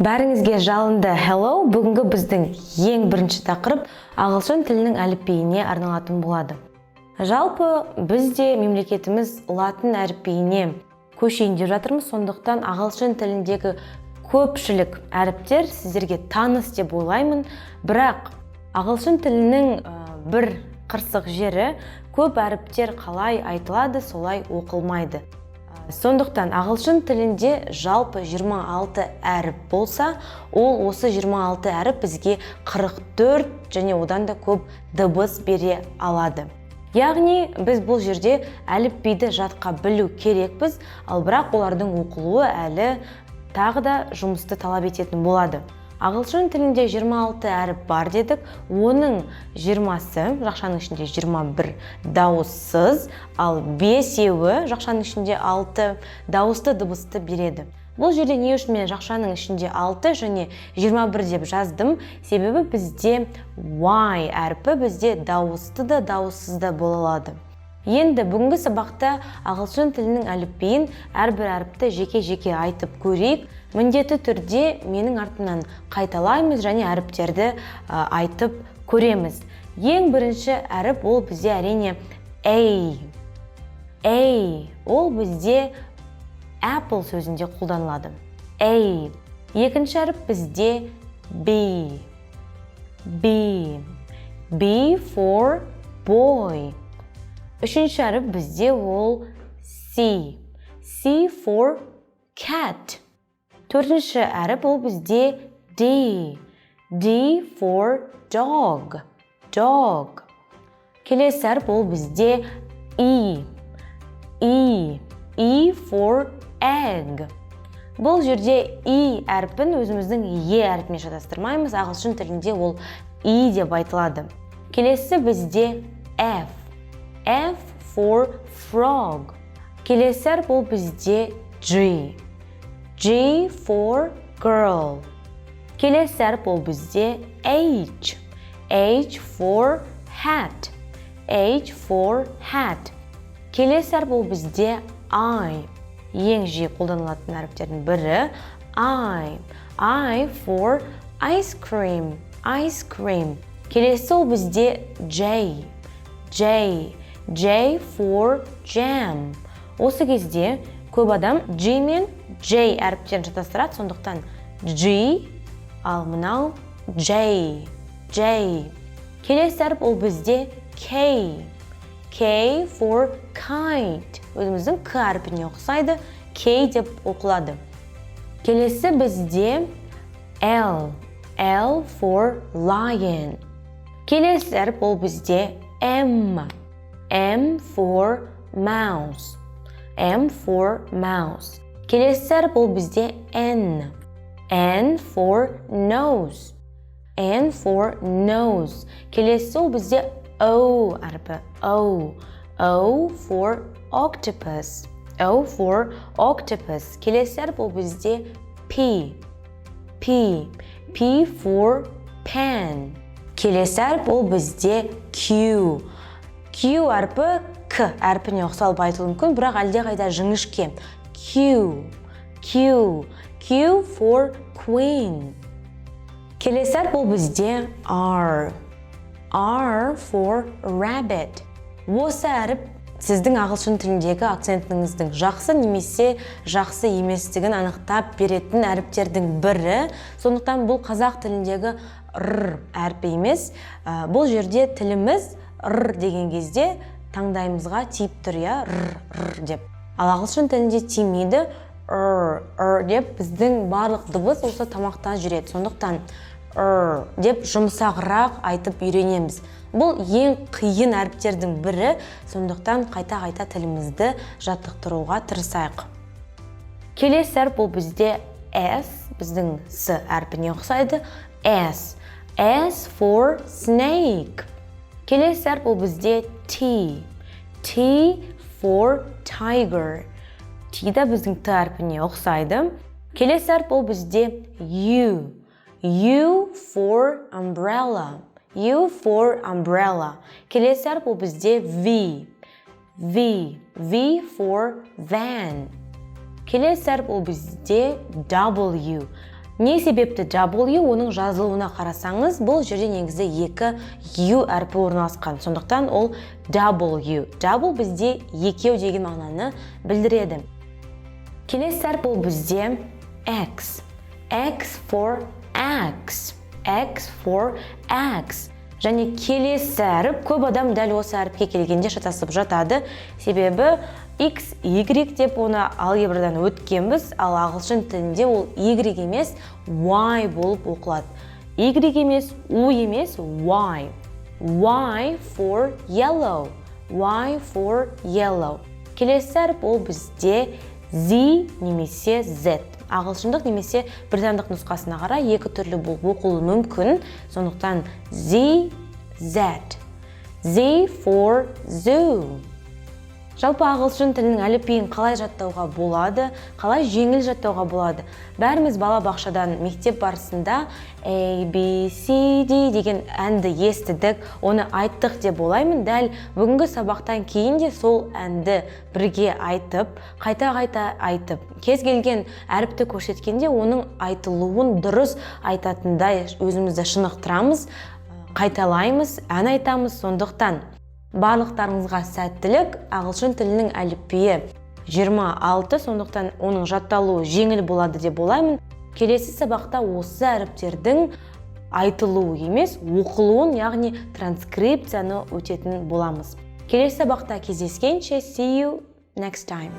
Бәріңізге жалынды hello. Бүгінгі біздің ең бірінші тақырып ағылшын тілінің әліпбиіне арналатын болады. Жалпы бізде мемлекетіміз латын әріпбиіне көшейін деп жатырмыз, сондықтан ағылшын тіліндегі көпшілік әріптер сіздерге таныс деп ойлаймын. Бірақ ағылшын тілінің бір қырсық жері, көп әріптер қалай айтылады, солай оқылмайды. Сондықтан ағылшын тілінде жалпы 26 әріп болса, ол осы 26 әріп бізге 44 және одан да көп дыбыс бере алады. Яғни біз бұл жерде әліпбиді жатқа білу керекпіз, ал бірақ олардың оқылуы әлі тағы да жұмысты талап ететін болады. Ағылшын тілінде 26 әріп бар дедік, оның 20-сы, жақшаның ішінде 21 дауыссыз, ал 5-еуі жақшаның ішінде 6 дауысты дыбысты береді. Бұл жерде не үшін мен жақшаның ішінде 6 және 21 деп жаздым? Себебі бізде Y әрпі бізде дауысты да дауыссыз да бола алады. Енді бүгінгі сабақта ағылшын тілінің әліпбиін әрбір әріпті жеке-жеке айтып көрейік. Міндетті түрде менің артымнан қайталаймыз және әріптерді айтып көреміз. Ең бірінші әріп ол бізде әрине A. Ол бізде apple сөзінде қолданылады. A. Екінші әріп бізде B. B for boy. Үшінші әріп бізде ол C. C for cat. Төртінші әріп ол бізде D. D for dog. Келесі әріп ол бізде E. E for egg. Бұл жерде E әрпін өзіміздің E әрпіне шатастырмаймыз. Ағылшын тілінде ол E деп айтылады. Келесі бізде F. F for frog. Келесі әріп ол бізде G. G for girl. Келесі әріп ол бізде H. H for hat. H for hat. Келесі әріп ол бізде I. Ең жиі қолданылатын әріптердің бірі I for ice cream. Келесі ол бізде J. J for jam. Осы кезде көп адам G мен J әріптерін шатастырады, сондықтан G, ал мынау J. Келесі әріп ол бізде K. K for kite. Өзіміздің К әрпіне ұқсайды, K деп оқылады. Келесі бізде L. L for lion. Келесі әріп ол бізде M. M for mouse. Келесі әріп ол бізде N. N for nose. Келесі ол бізде O әрпі. O for octopus. Келесі әріп ол бізде P. P for pen. Келесі әріп ол бізде Q. Q әрпі К әрпіне ұқсалып айтылуы мүмкін, бірақ әлде қайда жіңішке. Q for queen. Келесі әріп ол бізде R. R for rabbit. Осы әріп сіздің ағылшын тіліндегі акцентіңіздің жақсы немесе жақсы еместігін анықтап беретін әріптердің бірі. Сондықтан бұл қазақ тіліндегі R әрпі емес. Бұл жерде тіліміз R деген кезде таңдайымызға тиіп тұр, R деп. Ал ағылшын тілінде тимейді, R деп біздің барлық дыбыс осы тамақтан жүреді. Сондықтан R деп жұмсағырақ айтып үйренеміз. Бұл ең қиын әріптердің бірі, сондықтан қайта-қайта тілімізді жаттықтыруға тырысайық. Келесі әріп ол бізде S, біздің С әрпіне ұқсайды. S for snake. Келесі әріп ол бізде T. T for tiger. T да біздің Т әрпіне ұқсайды. Келесі әріп ол бізде U. U for umbrella. Келесі әріп ол бізде V. V for van. Келесі әріп ол бізде W. Не себепті W оның жазылуына қарасаңыз, бұл жерде негізі екі U әрпі орналасқан. Сондықтан ол W. W бізде екеу деген мағынаны білдіреді. Келесі әріп бұл бізде X. X for X. X for X. Және келесі әріп көп адам дәл осы әріпке келгенде шатасып жатады. Себебі X, Y деп оны алгебрадан өткенбіз, ал ағылшын тілінде ол Y емес, Y болып оқылады. Y емес, U емес, Y. Y for yellow. Y for yellow. Келесі әріп ол бізде Z немесе Z. Ағылшындық немесе британдық нұсқасына қарай екі түрлі болып оқылуы мүмкін. Сондықтан Z, Z. Z for zoo. Жалпы ағылшын тілінің әліпбиін қалай жаттауға болады, қалай жеңіл жаттауға болады. Бәріміз бала бақшадан мектеп барысында A, B, C, D деген әнді естідік, оны айттық деп ойлаймын. Дәл бүгінгі сабақтан кейін де сол әнді бірге айтып, қайта-қайта айтып, кез келген әріпті көрсеткенде оның айтылуын дұрыс айтатындай өзімізді шынықтырамыз, қайталаймыз, ән айтамыз. Сондықтан барлықтарыңызға сәттілік. Ағылшын тілінің әліпбиі 26, сондықтан оның жатталуы жеңіл болады деп ойлаймын. Келесі сабақта осы әріптердің айтылуы емес, оқылуын, яғни транскрипцияны өтетін боламыз. Келесі сабақта кездескенше, see you next time.